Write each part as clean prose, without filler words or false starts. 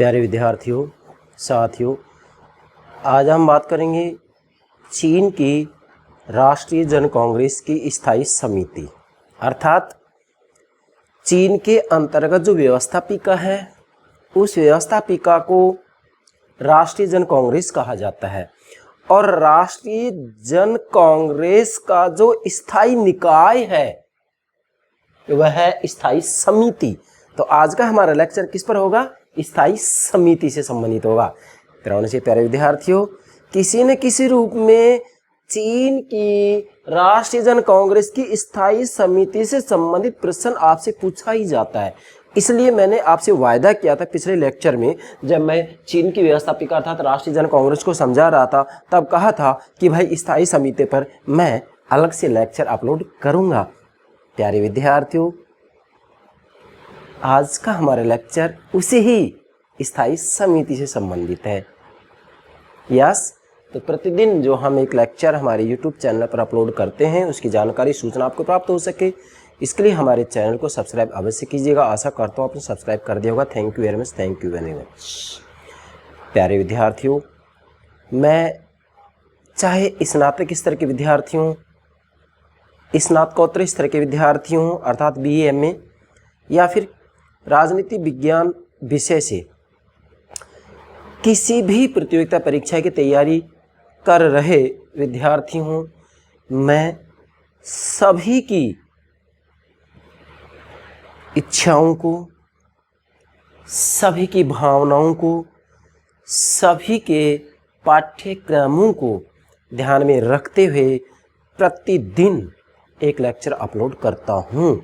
प्यारे विद्यार्थियों, साथियों, आज हम बात करेंगे चीन की राष्ट्रीय जन कांग्रेस की स्थायी समिति अर्थात चीन के अंतर्गत जो व्यवस्थापिका है उस व्यवस्थापिका को राष्ट्रीय जन कांग्रेस कहा जाता है और राष्ट्रीय जन कांग्रेस का जो स्थायी निकाय है वह है स्थायी समिति। तो आज का हमारा लेक्चर किस पर होगा? स्थायी समिति से संबंधित होगा। प्यारे से प्यारे विद्यार्थियों, किसी न किसी रूप में चीन की राष्ट्रीय जन कांग्रेस की स्थायी समिति से संबंधित प्रश्न आपसे पूछा ही जाता है। इसलिए मैंने आपसे वायदा किया था पिछले लेक्चर में, जब मैं चीन की व्यवस्थापिका अर्थात राष्ट्रीय जन कांग्रेस को समझा रहा था, तब कहा था कि भाई स्थायी समिति पर मैं अलग से लेक्चर अपलोड करूंगा। प्यारे विद्यार्थियों, आज का हमारा लेक्चर उसी ही स्थायी समिति से संबंधित है। तो प्रतिदिन जो हम एक लेक्चर हमारे YouTube चैनल पर अपलोड करते हैं उसकी जानकारी सूचना आपको प्राप्त हो सके, इसके लिए हमारे चैनल को सब्सक्राइब अवश्य कीजिएगा। आशा करता हूँ आपने सब्सक्राइब कर दिया होगा। Thank you very much, thank you very much. प्यारे विद्यार्थियों, मैं चाहे स्नातक स्तर के विद्यार्थियों, स्नातकोत्तर स्तर के विद्यार्थियों अर्थात BA MA या फिर राजनीति विज्ञान विषय से किसी भी प्रतियोगिता परीक्षा की तैयारी कर रहे विद्यार्थी हूँ, मैं सभी की इच्छाओं को, सभी की भावनाओं को, सभी के पाठ्यक्रमों को ध्यान में रखते हुए प्रतिदिन एक लेक्चर अपलोड करता हूँ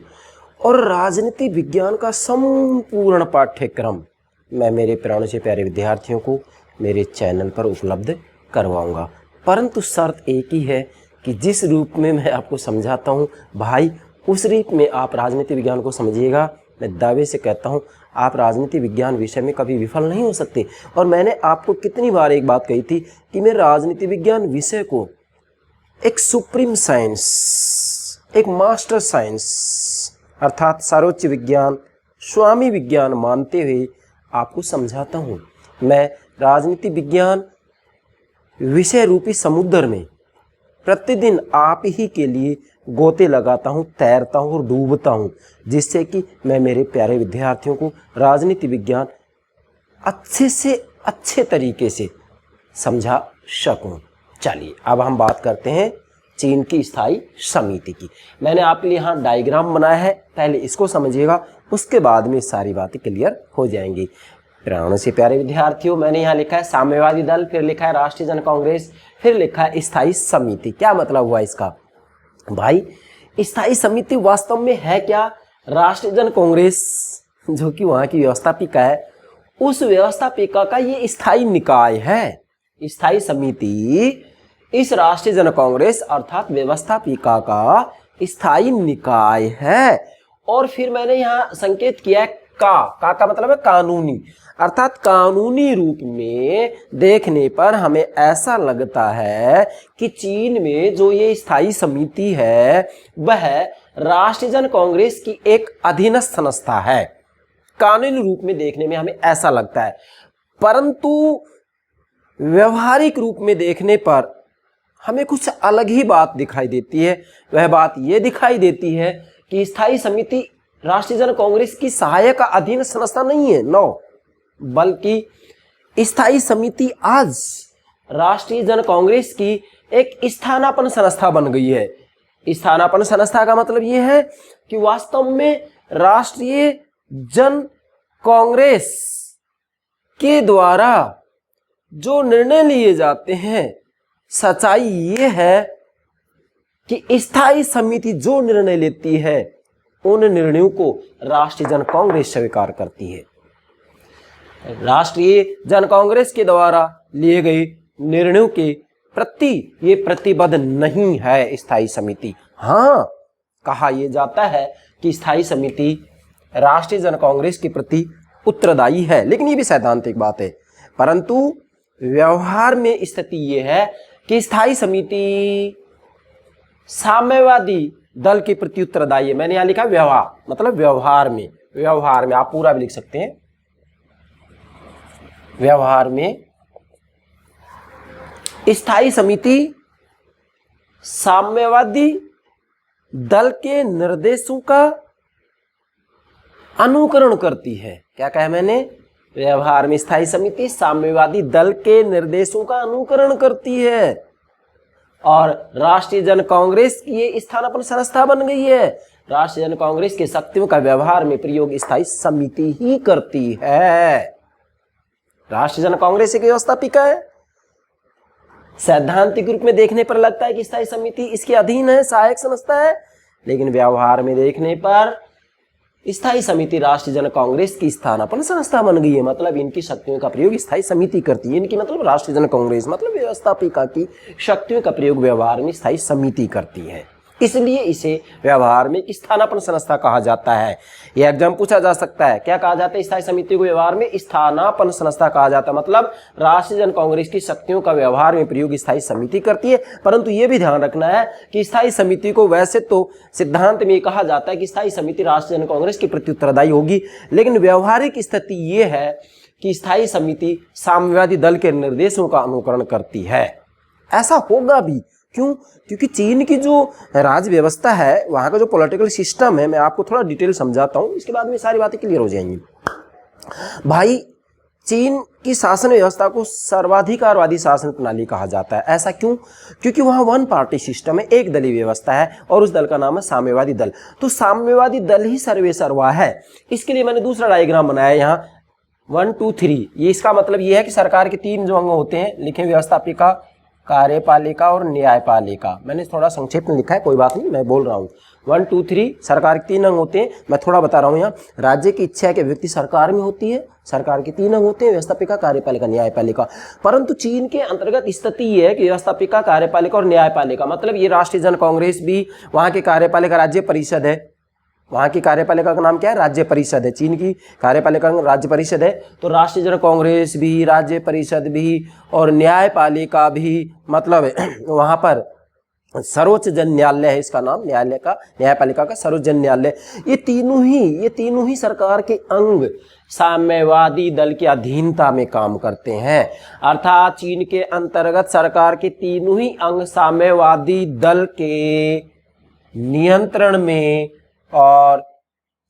और राजनीति विज्ञान का संपूर्ण पाठ्यक्रम मैं मेरे प्राणों से प्यारे विद्यार्थियों को मेरे चैनल पर उपलब्ध करवाऊंगा। परंतु शर्त एक ही है कि जिस रूप में मैं आपको समझाता हूं भाई, उस रूप में आप राजनीति विज्ञान को समझिएगा। मैं दावे से कहता हूं आप राजनीति विज्ञान विषय में कभी विफल नहीं हो सकते। और मैंने आपको कितनी बार एक बात कही थी कि मैं राजनीति विज्ञान विषय को एक सुप्रीम साइंस, एक मास्टर साइंस अर्थात सर्वोच्च विज्ञान, स्वामी विज्ञान मानते हुए आपको समझाता हूँ। मैं राजनीति विज्ञान विषय रूपी समुद्र में प्रतिदिन आप ही के लिए गोते लगाता हूँ, तैरता हूँ और डूबता हूँ, जिससे कि मैं मेरे प्यारे विद्यार्थियों को राजनीति विज्ञान अच्छे से अच्छे तरीके से समझा सकूँ। चलिए अब हम बात करते हैं चीन की स्थायी समिति की। मैंने आपके लिए यहाँ डायग्राम बनाया है, पहले इसको समझिएगा, उसके बाद में सारी बातें क्लियर हो जाएंगी। प्राणों से प्यारे विद्यार्थियों, मैंने यहाँ लिखा है साम्यवादी दल, फिर लिखा है राष्ट्रीय जन कांग्रेस, फिर लिखा है स्थायी समिति। क्या मतलब हुआ इसका? भाई स्थायी समिति वास्तव में है क्या? राष्ट्रीय जन कांग्रेस जो कि वहाँ की व्यवस्थापिका है, उस व्यवस्थापिका का ये स्थायी निकाय है। स्थायी समिति इस राष्ट्रीय जन कांग्रेस अर्थात व्यवस्थापिका का स्थायी निकाय है। और फिर मैंने यहाँ संकेत किया है का मतलब है कानूनी, अर्थात कानूनी रूप में देखने पर हमें ऐसा लगता है कि चीन में जो ये स्थायी समिति है वह राष्ट्रीय जन कांग्रेस की एक अधीनस्थ संस्था है। कानूनी रूप में देखने में हमें ऐसा लगता है, परंतु व्यवहारिक रूप में देखने पर हमें कुछ अलग ही बात दिखाई देती है। वह बात यह दिखाई देती है कि स्थायी समिति राष्ट्रीय जन कांग्रेस की सहायक अधीन संस्था नहीं है, नो, बल्कि स्थायी समिति आज राष्ट्रीय जन कांग्रेस की एक स्थानापन्न संस्था बन गई है। स्थानापन्न संस्था का मतलब यह है कि वास्तव में राष्ट्रीय जन कांग्रेस के द्वारा जो निर्णय लिए जाते हैं, सच्चाई ये है कि स्थायी समिति जो निर्णय लेती है उन निर्णयों को राष्ट्रीय जन कांग्रेस स्वीकार करती है। राष्ट्रीय जन कांग्रेस के द्वारा लिए गए निर्णयों के प्रति ये प्रतिबद्ध नहीं है स्थायी समिति। हाँ, कहा यह जाता है कि स्थायी समिति राष्ट्रीय जन कांग्रेस के प्रति उत्तरदायी है, लेकिन ये भी सैद्धांतिक बात है। परंतु व्यवहार में स्थिति यह है कि स्थायी समिति साम्यवादी दल के प्रति उत्तरदायी है। मैंने यहाँ लिखा व्यवहार, मतलब व्यवहार में आप पूरा भी लिख सकते हैं। व्यवहार में स्थायी समिति साम्यवादी दल के निर्देशों का अनुकरण करती है। क्या कहा मैंने? व्यवहार में स्थायी समिति साम्यवादी दल के निर्देशों का अनुकरण करती है और राष्ट्रीय जन कांग्रेस की ये स्थानापन्न संस्था बन गई है। राष्ट्रीय जन कांग्रेस के शक्तियों का व्यवहार में प्रयोग स्थायी समिति ही करती है। राष्ट्रीय जन कांग्रेस एक व्यवस्थापिका है। सैद्धांतिक रूप में देखने पर लगता है कि स्थायी समिति इसके अधीन है, सहायक संस्था है, लेकिन व्यवहार में देखने पर स्थायी समिति राष्ट्रीय जन कांग्रेस की स्थानापन्न संस्था बन गई है। मतलब इनकी शक्तियों का प्रयोग स्थायी समिति करती है। इनकी मतलब राष्ट्रीय जन कांग्रेस मतलब व्यवस्थापिका की शक्तियों का प्रयोग व्यवहार में स्थायी समिति करती है, इसलिए इसे व्यवहार में स्थानापन्न संस्था कहा जाता है। यह एग्जाम पूछा जा सकता है। क्या कहा जाता है? स्थायी समिति को व्यवहार में स्थानापन्न संस्था कहा जाता है। मतलब राष्ट्रीय जन कांग्रेस की शक्तियों का व्यवहार में प्रयोग स्थायी समिति करती है, परंतु यह भी ध्यान रखना है कि स्थायी समिति को वैसे तो सिद्धांत में कहा जाता है कि स्थायी समिति राष्ट्रीय जन कांग्रेस की प्रति उत्तरदायी होगी, लेकिन व्यवहारिक स्थिति यह है कि स्थायी समिति साम्यवादी दल के निर्देशों का अनुकरण करती है। ऐसा होगा भी। क्यों? क्योंकि चीन की जो राज्य व्यवस्था है, वहाँ का जो पॉलिटिकल सिस्टम है, मैं आपको थोड़ा डिटेल समझाता हूँ, इसके बाद में सारी बातें क्लियर हो जाएंगी। भाई, चीन की शासन व्यवस्था को सर्वाधिकारवादी शासन प्रणाली कहा जाता है। ऐसा क्यों? क्योंकि वहाँ वन पार्टी सिस्टम है, एक दलीय व्यवस्था है और उस दल का नाम है साम्यवादी दल। तो साम्यवादी दल ही सर्वे सर्वा है। इसके लिए मैंने दूसरा डायग्राम बनाया यहाँ 1 2 3। ये इसका मतलब ये है कि सरकार के 3 जो अंग होते हैं, लिखे व्यवस्थापिका, कार्यपालिका और न्यायपालिका। मैंने थोड़ा संक्षेप में लिखा है, कोई बात नहीं, मैं बोल रहा हूँ। 1 2 3 सरकार के 3 अंग होते हैं। मैं थोड़ा बता रहा हूँ यहाँ। राज्य की इच्छा के व्यक्ति सरकार में होती है, सरकार के 3 अंग होते हैं, व्यवस्थापिका, कार्यपालिका, न्यायपालिका। परंतु चीन के अंतर्गत स्थिति ये है कि व्यवस्थापिका, कार्यपालिका और न्यायपालिका मतलब ये राष्ट्रीय जन कांग्रेस भी, वहाँ की कार्यपालिका राज्य परिषद है। वहाँ की कार्यपालिका का नाम क्या है? राज्य परिषद है। चीन की कार्यपालिका राज्य परिषद है। तो राष्ट्रीय जन कांग्रेस भी, राज्य परिषद भी और न्यायपालिका भी, मतलब वहाँ पर सर्वोच्च जन न्यायालय है इसका नाम, न्यायालय का, न्यायपालिका का सर्वोच्च जन न्यायालय। ये तीनों ही सरकार के अंग साम्यवादी दल की अधीनता में काम करते हैं। अर्थात चीन के अंतर्गत सरकार के तीनों ही अंग साम्यवादी दल के नियंत्रण में और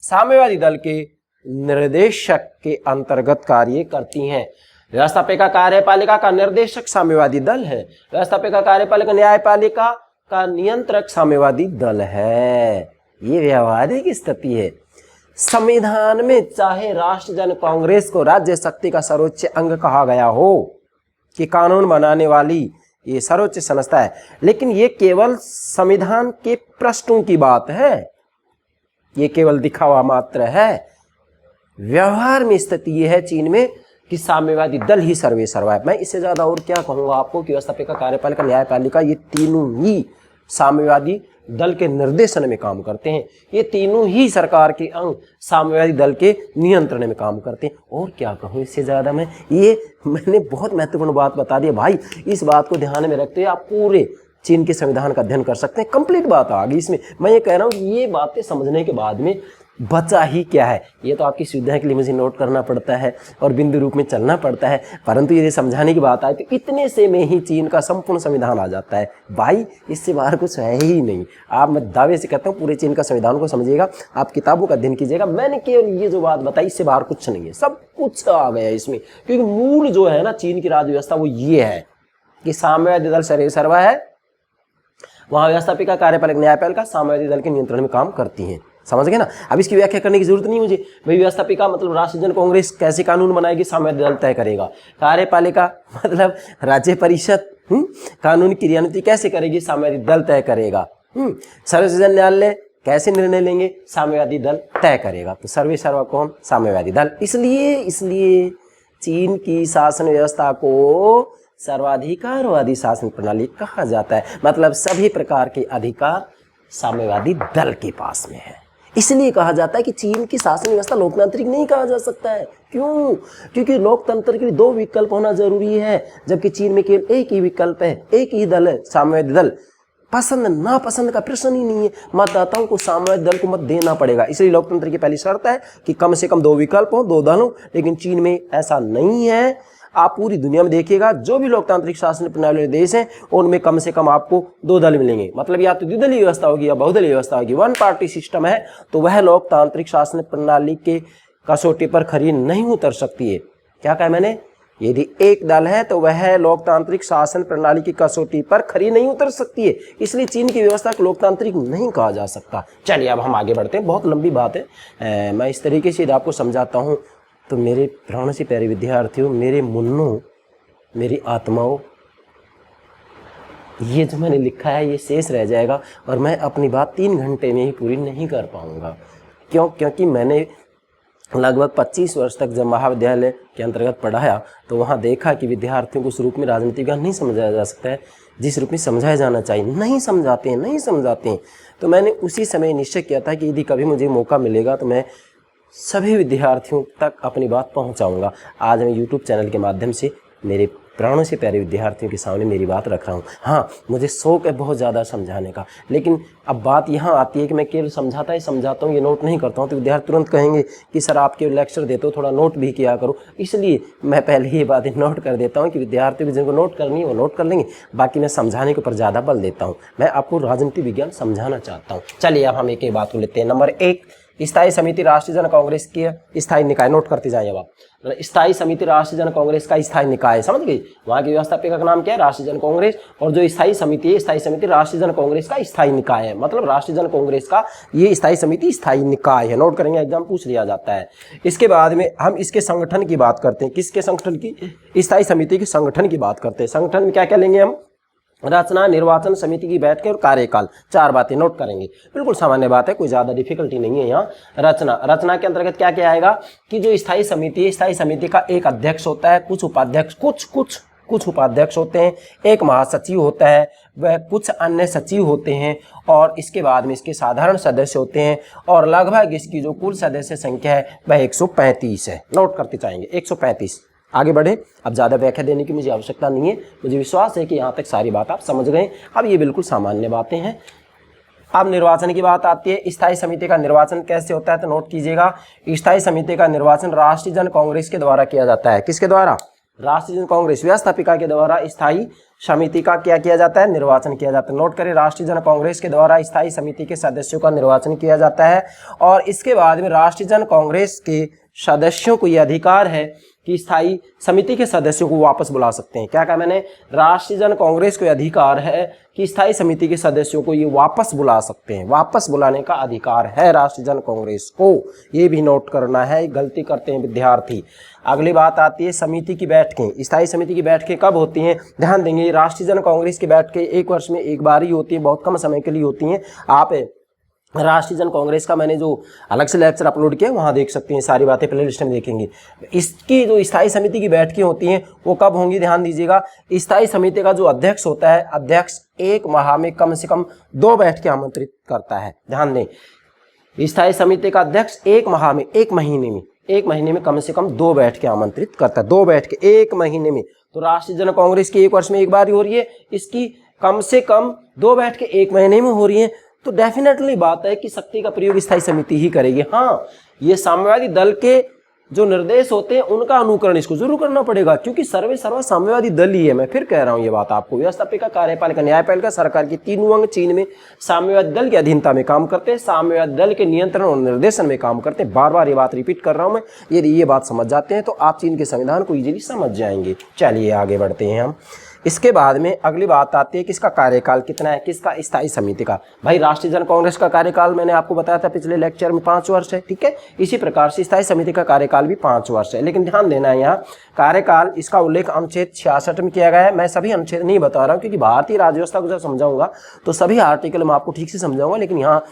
साम्यवादी दल के निर्देशक के अंतर्गत कार्य करती हैं। व्यवस्थापिका, कार्यपालिका का निर्देशक साम्यवादी दल है। व्यवस्थापिका, कार्यपालिका, न्यायपालिका का नियंत्रक साम्यवादी दल है। ये व्यवहारिक स्थिति है। संविधान में चाहे राष्ट्रीय जन कांग्रेस को राज्य शक्ति का सर्वोच्च अंग कहा गया हो कि कानून बनाने वाली ये सर्वोच्च संस्था है, लेकिन ये केवल संविधान के पृष्ठों की बात है, ये केवल दिखावा मात्र है। व्यवहार में स्थिति ये है चीन में कि साम्यवादी दल ही सर्वे सर्वा है। मैं इससे ज्यादा और क्या कहूंगा आपको कि व्यवस्थापिका, कार्यपालिका, न्यायपालिका ये तीनों ही साम्यवादी दल के निर्देशन में काम करते हैं। ये तीनों ही सरकार के अंग साम्यवादी दल के नियंत्रण में काम करते हैं। और क्या कहूँ इससे ज्यादा मैंने बहुत महत्वपूर्ण बात बता दी भाई। इस बात को ध्यान में रखते हुए आप पूरे चीन के संविधान का अध्ययन कर सकते हैं। कंप्लीट बात आ गई इसमें। मैं ये कह रहा हूँ कि ये बातें समझने के बाद में बचा ही क्या है। ये तो आपकी सुविधा के लिए मुझे नोट करना पड़ता है और बिंदु रूप में चलना पड़ता है, परंतु यदि समझाने की बात आए तो इतने से में ही चीन का संपूर्ण संविधान आ जाता है भाई। इससे बाहर कुछ है ही नहीं। आप, मैं दावे से कहता हूँ, पूरे चीन का संविधान को समझिएगा, आप किताबों का अध्ययन कीजिएगा। मैंने केवल ये जो बात बताई, इससे बाहर कुछ नहीं है, सब कुछ आ गया इसमें। क्योंकि मूल जो है ना चीन की राज्य व्यवस्था वो ये है कि साम्यवादी दल सर्वे सर्वा है, वहां व्यवस्थापिका, कार्यपालिका, न्यायपालिका साम्यवादी दल के नियंत्रण में काम करती हैं। समझ गए ना? अब इसकी व्याख्या करने की जरूरत नहीं मुझे। भाई व्यवस्थापिका मतलब राष्ट्रीय जन कांग्रेस कैसे कानून बनाएगी, साम्यवादी दल तय करेगा। कार्यपालिका मतलब राज्य परिषद कानून की क्रियान्वित कैसे करेगी, साम्यवादी दल तय करेगा। सर्वोच्च जन न्यायालय कैसे निर्णय लेंगे, साम्यवादी दल तय करेगा। तो सर्वे सर्वा कौन? साम्यवादी दल। इसलिए चीन की शासन व्यवस्था को सर्वाधिकारवादी शासन प्रणाली कहा जाता है। मतलब सभी प्रकार के अधिकार साम्यवादी दल के पास में है। इसलिए कहा जाता है कि चीन की शासन व्यवस्था लोकतांत्रिक नहीं कहा जा सकता है। क्यों? क्योंकि लोकतंत्र के लिए 2 विकल्प होना जरूरी है, जबकि चीन में केवल एक ही विकल्प है, एक ही दल है, साम्यवादी दल। पसंद नापसंद का प्रश्न ही नहीं है। मतदाताओं को साम्यवादी दल को मत देना पड़ेगा। इसलिए लोकतंत्र की पहली शर्त है कि कम से कम 2 विकल्प हो, 2 दल हो, लेकिन चीन में ऐसा नहीं है। आप पूरी दुनिया में देखिएगा जो भी लोकतांत्रिक शासन प्रणाली वाले देश हैं उनमें कम से कम आपको 2 दल मिलेंगे, मतलब या तो द्विदलीय व्यवस्था होगी या बहुदलीय व्यवस्था होगी। वन पार्टी सिस्टम है तो वह लोकतांत्रिक शासन प्रणाली के कसौटी पर खरी नहीं उतर सकती है। क्या कहा मैंने? यदि एक दल है तो वह लोकतांत्रिक शासन प्रणाली की कसौटी पर खरी नहीं उतर सकती है, इसलिए चीन की व्यवस्था को लोकतांत्रिक नहीं कहा जा सकता। चलिए अब हम आगे बढ़ते हैं, बहुत लंबी बात है, मैं इस तरीके से आपको समझाता हूँ। तो मेरे प्राण से प्यारे विद्यार्थियों, मेरे मुन्नों, मेरी आत्माओं, ये जो मैंने लिखा है ये शेष रह जाएगा और मैं अपनी बात 3 घंटे में ही पूरी नहीं कर पाऊँगा। क्योंकि मैंने लगभग 25 वर्ष तक जब महाविद्यालय के अंतर्गत पढ़ाया तो वहाँ देखा कि विद्यार्थियों को उस रूप में राजनीति विज्ञान नहीं समझाया जा सकता है जिस रूप में समझाया जाना चाहिए। नहीं समझाते हैं। तो मैंने उसी समय निश्चय किया था कि यदि कभी मुझे मौका मिलेगा तो मैं सभी विद्यार्थियों तक अपनी बात पहुँचाऊँगा। आज मैं यूट्यूब चैनल के माध्यम से मेरे प्राणों से प्यारे विद्यार्थियों के सामने मेरी बात रख रहा हूँ। हाँ, मुझे शौक है बहुत ज़्यादा समझाने का, लेकिन अब बात यहाँ आती है कि मैं केवल समझाता हूँ, ये नोट नहीं करता हूँ। तो विद्यार्थी तुरंत कहेंगे कि सर आप केवल लेक्चर देते हो, थोड़ा नोट भी किया करो। इसलिए मैं पहले ये बातें नोट कर देता हूँ कि विद्यार्थियों को जिनको नोट करनी है वो नोट कर लेंगे, बाकी मैं समझाने के ऊपर ज़्यादा बल देता हूँ। मैं आपको राजनीति विज्ञान समझाना चाहता हूँ। चलिए अब हम एक बात को लेते हैं। नंबर 1, स्थायी समिति राष्ट्रीय जन कांग्रेस की स्थायी निकाय। नोट करते जाइए अब आप। स्थायी समिति राष्ट्रीय जन कांग्रेस का स्थायी निकाय, समझ गई? वहाँ की व्यवस्थापिका का नाम क्या है? राष्ट्रीय जन कांग्रेस। और जो स्थायी समिति है, स्थायी समिति राष्ट्रीय जन कांग्रेस का स्थायी निकाय है, मतलब राष्ट्रीय जन कांग्रेस का ये स्थायी समिति स्थायी निकाय है। नोट करेंगे, एग्जाम पूछ लिया जाता है। इसके बाद में हम इसके संगठन की बात करते हैं। किसके संगठन की? स्थायी समिति के संगठन की बात करते हैं। संगठन में क्या क्या लेंगे हम? रचना, निर्वाचन, समिति की बैठकें और कार्यकाल। 4 बातें नोट करेंगे, बिल्कुल सामान्य बात है, कोई ज्यादा डिफिकल्टी नहीं है यहाँ। रचना के अंतर्गत क्या क्या आएगा कि जो स्थायी समिति है, स्थायी समिति का एक अध्यक्ष होता है, कुछ उपाध्यक्ष, कुछ उपाध्यक्ष होते हैं, एक महासचिव होता है, वह कुछ अन्य सचिव होते हैं और इसके बाद में इसके साधारण सदस्य होते हैं और लगभग इसकी जो कुल सदस्य संख्या है वह 135 है। नोट करते जाएंगे 135। आगे बढ़े, अब ज़्यादा व्याख्या देने की मुझे आवश्यकता नहीं है, मुझे विश्वास है कि यहाँ तक सारी बात आप समझ गए। अब ये बिल्कुल सामान्य बातें हैं। अब निर्वाचन की बात आती है। स्थायी समिति का निर्वाचन कैसे होता है? तो नोट कीजिएगा, स्थायी समिति का निर्वाचन राष्ट्रीय जन कांग्रेस के द्वारा किया जाता है। किसके द्वारा? राष्ट्रीय जन कांग्रेस व्यवस्थापिका के द्वारा स्थायी समिति का क्या किया जाता है? निर्वाचन किया जाता है। नोट करें, राष्ट्रीय जन कांग्रेस के द्वारा स्थायी समिति के सदस्यों का निर्वाचन किया जाता है और इसके बाद में राष्ट्रीय जन कांग्रेस के सदस्यों को यह अधिकार है कि स्थायी समिति के सदस्यों को वापस बुला सकते हैं। क्या कहा मैंने? राष्ट्रीय जन कांग्रेस को अधिकार है कि स्थायी समिति के सदस्यों को ये वापस बुला सकते हैं। वापस बुलाने का अधिकार है राष्ट्रीय जन कांग्रेस को, ये भी नोट करना है, गलती करते हैं विद्यार्थी। अगली बात आती है समिति की बैठकें। स्थायी समिति की बैठकें कब होती हैं? ध्यान देंगे, राष्ट्रीय जन कांग्रेस की बैठकें 1 वर्ष में एक बार ही होती है, बहुत कम समय के लिए होती हैं। आप राष्ट्रीय जन कांग्रेस का मैंने जो अलग से लेक्चर अपलोड किया वहाँ देख सकते हैं, सारी बातें प्ले लिस्ट में देखेंगे। इसकी जो स्थायी समिति की बैठकें होती हैं वो कब होंगी? ध्यान दीजिएगा, स्थायी समिति का जो अध्यक्ष होता है, अध्यक्ष 1 माह में कम से कम 2 बैठकें आमंत्रित करता है। ध्यान दें, स्थायी समिति का अध्यक्ष 1 माह में, 1 महीने में कम से कम 2 बैठकें आमंत्रित करता है। 2 बैठकें 1 महीने में। तो राष्ट्रीय जन कांग्रेस की 1 वर्ष में एक बार ही हो रही है, इसकी कम से कम 2 बैठकें 1 महीने में हो रही है। तो डेफिनेटली बात है कि शक्ति का प्रयोग स्थायी समिति ही करेगी। हाँ, ये साम्यवादी दल के जो निर्देश होते हैं उनका अनुकरण इसको जरूर करना पड़ेगा, क्योंकि सर्वे सर्वा साम्यवादी दल ही है। मैं फिर कह रहा हूँ ये बात आपको, व्यवस्थापिका, कार्यपालिका, न्यायपालिका, सरकार की तीनों अंग चीन में साम्यवादी दल के अधीनता में काम करते हैं, साम्यवादी दल के नियंत्रण और निर्देशन में काम करते हैं। बार बार ये बात रिपीट कर रहा हूँ मैं। यदि ये बात समझ जाते हैं तो आप चीन के संविधान को इजीली समझ जाएंगे। चलिए आगे बढ़ते हैं हम। इसके बाद में अगली बात आती है कि इसका कार्यकाल कितना है? किसका? स्थायी समिति का। भाई राष्ट्रीय जन कांग्रेस का कार्यकाल मैंने आपको बताया था पिछले लेक्चर में 5 वर्ष है, ठीक है। इसी प्रकार से स्थायी समिति का कार्यकाल भी 5 वर्ष है। लेकिन ध्यान देना है, यहाँ कार्यकाल इसका उल्लेख अनुच्छेद 66 में किया गया है। मैं सभी अनुच्छेद नहीं बता रहा हूँ क्योंकि भारतीय राज्य व्यवस्था को जब समझाऊंगा तो सभी आर्टिकल मैं आपको ठीक से समझाऊंगा, लेकिन यहाँ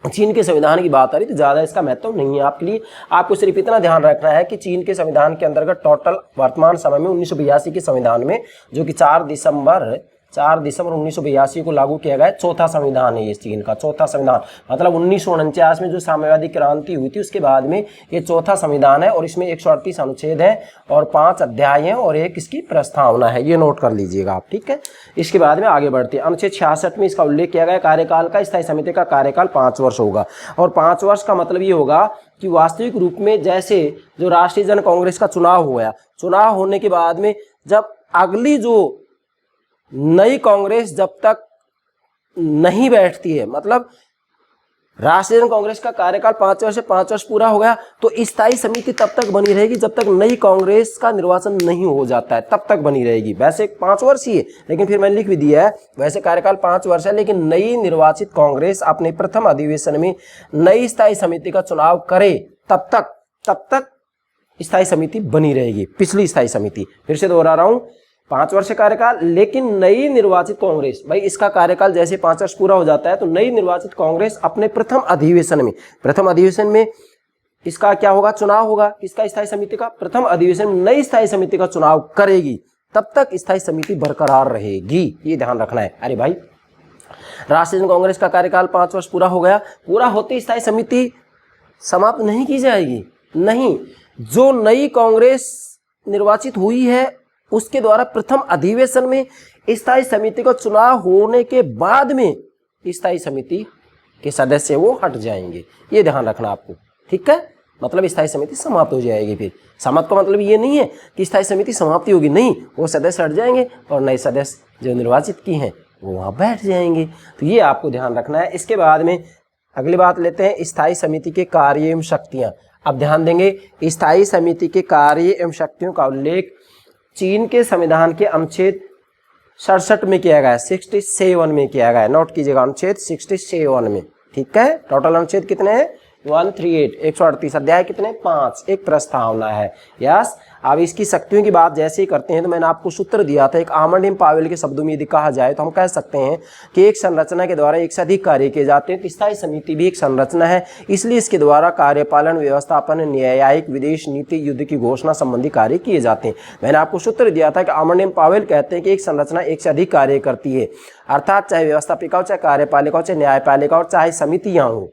चीन के संविधान की बात आ रही तो ज़्यादा इसका महत्व नहीं है आपके लिए। आपको सिर्फ इतना ध्यान रखना है कि चीन के संविधान के अंतर्गत टोटल वर्तमान समय में 1982 के संविधान में, जो कि 4 दिसंबर 1982 को लागू किया गया है, चौथा संविधान है ये चीन का, चौथा संविधान। मतलब 1949 में जो साम्यवादी क्रांति हुई थी उसके बाद में ये चौथा संविधान है और इसमें 138 अनुच्छेद है और 5 अध्याय हैं और एक इसकी प्रस्तावना है। ये नोट कर लीजिएगा आप, ठीक है। इसके बाद में आगे बढ़ते हैं। अनुच्छेद 66 में इसका उल्लेख किया गया कार्यकाल का, स्थायी समिति का कार्यकाल 5 वर्ष होगा और 5 वर्ष का मतलब ये होगा कि वास्तविक रूप में जैसे जो राष्ट्रीय जन कांग्रेस का चुनाव हो गया, चुनाव होने के बाद में जब अगली जो नई कांग्रेस जब तक नहीं बैठती है, मतलब राष्ट्रीय जन कांग्रेस का कार्यकाल 5 वर्ष से 5 वर्ष पूरा हो गया, तो स्थायी समिति तब तक बनी रहेगी जब तक नई कांग्रेस का निर्वाचन नहीं हो जाता है, तब तक बनी रहेगी। वैसे 5 वर्ष ही है, लेकिन फिर मैंने लिख भी दिया है वैसे कार्यकाल 5 वर्ष है, लेकिन नई निर्वाचित कांग्रेस अपने प्रथम अधिवेशन में नई स्थायी समिति का चुनाव करे तब तक स्थायी समिति बनी रहेगी। पिछली स्थायी समिति, फिर से दोहरा रहा हूं, 5 वर्ष कार्यकाल, लेकिन नई निर्वाचित कांग्रेस, भाई इसका कार्यकाल जैसे 5 वर्ष पूरा हो जाता है तो नई निर्वाचित कांग्रेस अपने प्रथम अधिवेशन में इसका क्या होगा, चुनाव होगा, किसका, स्थायी समिति का। प्रथम अधिवेशन में नई स्थायी समिति का चुनाव करेगी, तब तक स्थायी समिति बरकरार रहेगी, ये ध्यान रखना है। अरे भाई राष्ट्रीय जन कांग्रेस का कार्यकाल 5 वर्ष पूरा हो गया, पूरा होते स्थायी समिति समाप्त नहीं की जाएगी, नहीं, जो नई कांग्रेस निर्वाचित हुई है उसके द्वारा प्रथम अधिवेशन में स्थायी समिति का चुनाव होने के बाद में स्थायी समिति के सदस्य वो हट जाएंगे, ये ध्यान रखना आपको, ठीक है। मतलब स्थायी समिति समाप्त हो जाएगी। फिर समाप्त का मतलब ये नहीं है कि स्थायी समिति समाप्ति होगी, नहीं, वो सदस्य हट जाएंगे और नए सदस्य जो निर्वाचित की हैं वो वहाँ बैठ जाएंगे, तो ये आपको ध्यान रखना है। इसके बाद में अगली बात लेते हैं स्थायी समिति के कार्य एवं शक्तियाँ। अब ध्यान देंगे, स्थायी समिति के कार्य एवं शक्तियों का उल्लेख चीन के संविधान के अनुच्छेद 67 में किया गया है, 67 में किया गया है, नोट कीजिएगा, अनुच्छेद 67 में, ठीक है। टोटल अनुच्छेद कितने हैं, 138, 138, अध्याय कितने, 5, एक प्रस्तावना है, यस। अब इसकी शक्तियों की बात जैसे ही करते हैं तो मैंने आपको सूत्र दिया था, एक आमंड पावेल के शब्दों में यदि कहा जाए तो हम कह सकते हैं कि एक संरचना के द्वारा एक से अधिक कार्य किए जाते हैं, तो स्थायी समिति भी एक संरचना है, इसलिए इसके द्वारा कार्यपालन, व्यवस्थापन, न्यायिक, विदेश नीति, युद्ध की घोषणा संबंधी कार्य किए जाते हैं। मैंने आपको सूत्र दिया था कि आमंड पावेल कहते हैं कि एक संरचना एक से अधिक कार्य करती है, अर्थात चाहे व्यवस्थापिका हो, चाहे कार्यपालिका हो, चाहे न्यायपालिका हो, चाहे समितियां हो,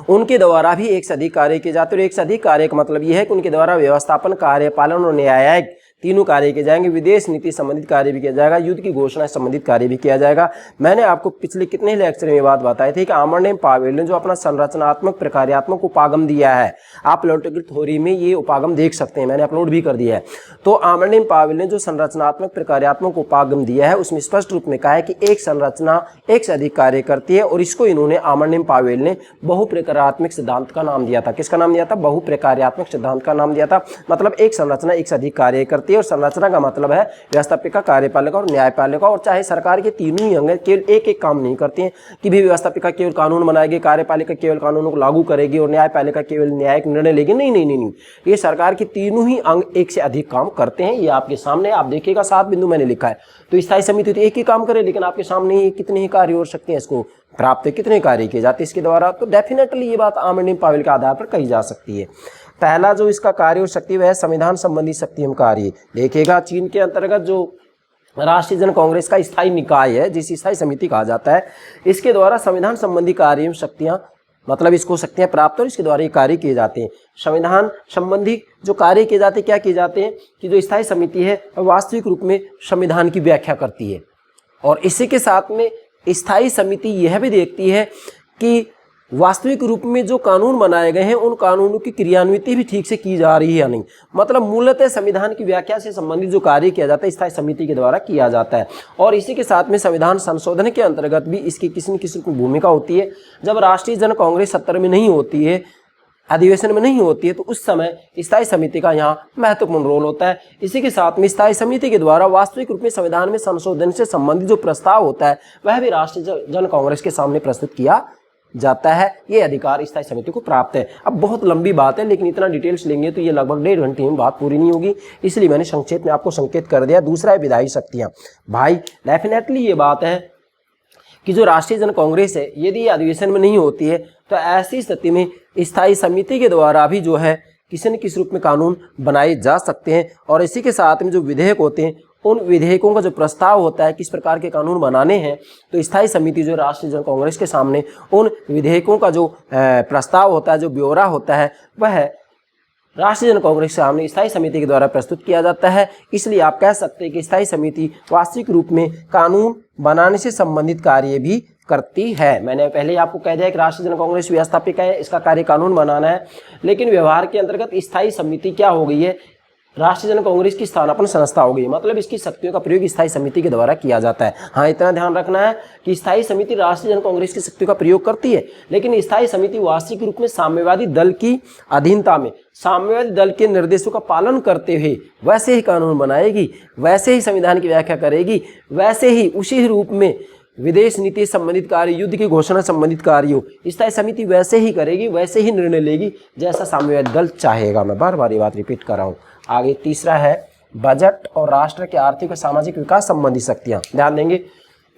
उनके द्वारा भी एक से अधिक कार्य किए जाते हैं। और एक से अधिक कार्य का मतलब यह है कि उनके द्वारा व्यवस्थापन, कार्यपालन और न्यायिक तीनों कार्य किए जाएंगे, विदेश नीति संबंधित कार्य भी किया जाएगा, युद्ध की घोषणा संबंधित कार्य भी किया जाएगा। मैंने आपको पिछले कितने लेक्चर में बात बताई थी कि आमंड पावेल ने जो अपना संरचनात्मक प्रकार्यात्मक उपागम दिया है, आप पॉलिटिकल थ्योरी में ये उपागम देख सकते हैं, मैंने अपलोड भी कर दिया है। तो आमंड पावेल ने जो संरचनात्मक प्रकार्यात्मक उपागम दिया है उसमें स्पष्ट रूप में कहा है कि एक संरचना एक से अधिक कार्य करती है, और इसको इन्होंने आमंड पावेल ने बहुप्रकार्यात्मक सिद्धांत का नाम दिया था। किसका नाम दिया था, बहुप्रकार्यात्मक सिद्धांत का नाम दिया था। मतलब एक संरचना एक से अधिक कार्य करती है, और संरचना का मतलब है व्यवस्थापिका, कार्यपालिका और न्यायपालिका, और चाहे सरकार के तीनों ही अंग केवल एक एक काम नहीं करते हैं कि भी व्यवस्थापिका केवल कानून बनाएगी, कार्यपालिका केवल कानूनों को लागू करेगी और न्यायपालिका केवल न्यायिक निर्णय लेगी, नहीं नहीं नहीं नहीं, ये सरकार के तीनों ही अंग एक से अधिक काम करते हैं। ये आपके सामने आप देखिएगा 7 बिंदु मैंने लिखा है। तो स्थायी समिति तो एक ही काम करे, लेकिन आपके सामने ही कितने ही कार्य हो सकते हैं, इसको प्राप्त कितने कार्य किए जाते हैं इसके द्वारा। तो डेफिनेटली ये बात आमंड पावेल के आधार पर कही जा सकती है। पहला जो इसका कार्य और शक्ति वह है संविधान संबंधी शक्ति एवं कार्य। देखिएगा चीन के अंतर्गत जो राष्ट्रीय जन कांग्रेस का स्थायी निकाय है, जिस स्थायी समिति कहा जाता है, इसके द्वारा संविधान संबंधी कार्य एवं शक्तियां, मतलब इसको शक्तियां प्राप्त और इसके द्वारा ये कार्य किए जाते हैं। संविधान संबंधी जो कार्य किए जाते हैं, क्या किए जाते हैं कि जो स्थायी समिति है वास्तविक रूप में संविधान की व्याख्या करती है, और इसी के साथ में स्थायी समिति यह भी देखती है कि वास्तविक रूप में जो कानून बनाए गए हैं उन कानूनों की क्रियान्विति भी ठीक से की जा रही है या नहीं। मतलब मूलतः संविधान की व्याख्या से संबंधित जो कार्य किया जाता है स्थायी समिति के द्वारा किया जाता है। और इसी के साथ में संविधान संशोधन के अंतर्गत भी इसकी किसी न किसी की भूमिका होती है। जब राष्ट्रीय जन कांग्रेस सत्र में नहीं होती है, अधिवेशन में नहीं होती है, तो उस समय स्थायी समिति का यहाँ महत्वपूर्ण रोल होता है। इसी के साथ में स्थायी समिति के द्वारा वास्तविक रूप में संविधान में संशोधन से संबंधित जो प्रस्ताव होता है वह भी राष्ट्रीय जन कांग्रेस के सामने प्रस्तुत किया जाता है। ये अधिकार स्थायी समिति को प्राप्त है। अब बहुत लंबी बात है, लेकिन इतना डिटेल्स लेंगे तो ये लगभग 1.5 घंटे में बात पूरी नहीं होगी, इसलिए मैंने संक्षेप में आपको संकेत कर दिया। दूसरा है विधायी शक्तियाँ। भाई डेफिनेटली ये बात है कि जो राष्ट्रीय जन कांग्रेस है यदि अधिवेशन में नहीं होती है तो ऐसी स्थिति में स्थायी समिति के द्वारा भी जो है किसी न किसी रूप में कानून बनाए जा सकते हैं। और इसी के साथ में जो विधेयक होते हैं उन विधेयकों का जो प्रस्ताव होता है किस प्रकार के कानून बनाने हैं, तो स्थायी समिति जो राष्ट्रीय जन कांग्रेस के सामने उन विधेयकों का जो प्रस्ताव होता है, जो ब्यौरा होता है, वह राष्ट्रीय जन कांग्रेस के सामने स्थायी समिति के द्वारा प्रस्तुत किया जाता है। इसलिए आप कह सकते हैं कि स्थायी समिति वास्तविक रूप में कानून बनाने से संबंधित कार्य भी करती है। मैंने पहले ही आपको कह दिया कि राष्ट्रीय जन कांग्रेस व्यवस्थापिका है, इसका कार्य कानून बनाना है, लेकिन व्यवहार के अंतर्गत स्थायी समिति क्या हो गई है, राष्ट्रीय जन कांग्रेस की स्थानापन्न संस्था हो गई। मतलब इसकी शक्तियों का प्रयोग स्थायी समिति के द्वारा किया जाता है। हाँ, इतना ध्यान रखना है कि स्थायी समिति राष्ट्रीय जन कांग्रेस की शक्तियों का प्रयोग करती है, लेकिन स्थायी समिति वास्तविक रूप में साम्यवादी दल की अधीनता में साम्यवादी दल के निर्देशों का पालन करते हुए वैसे ही कानून बनाएगी, वैसे ही संविधान की व्याख्या करेगी, वैसे ही उसी रूप में विदेश नीति संबंधित कार्य, युद्ध की घोषणा संबंधित कार्यों स्थायी समिति वैसे ही करेगी, वैसे ही निर्णय लेगी जैसा साम्यवादी दल चाहेगा। मैं बार बार ये बात रिपीट कर रहा हूँ। आगे तीसरा है बजट और राष्ट्र के आर्थिक और सामाजिक विकास संबंधी शक्तियां। ध्यान देंगे,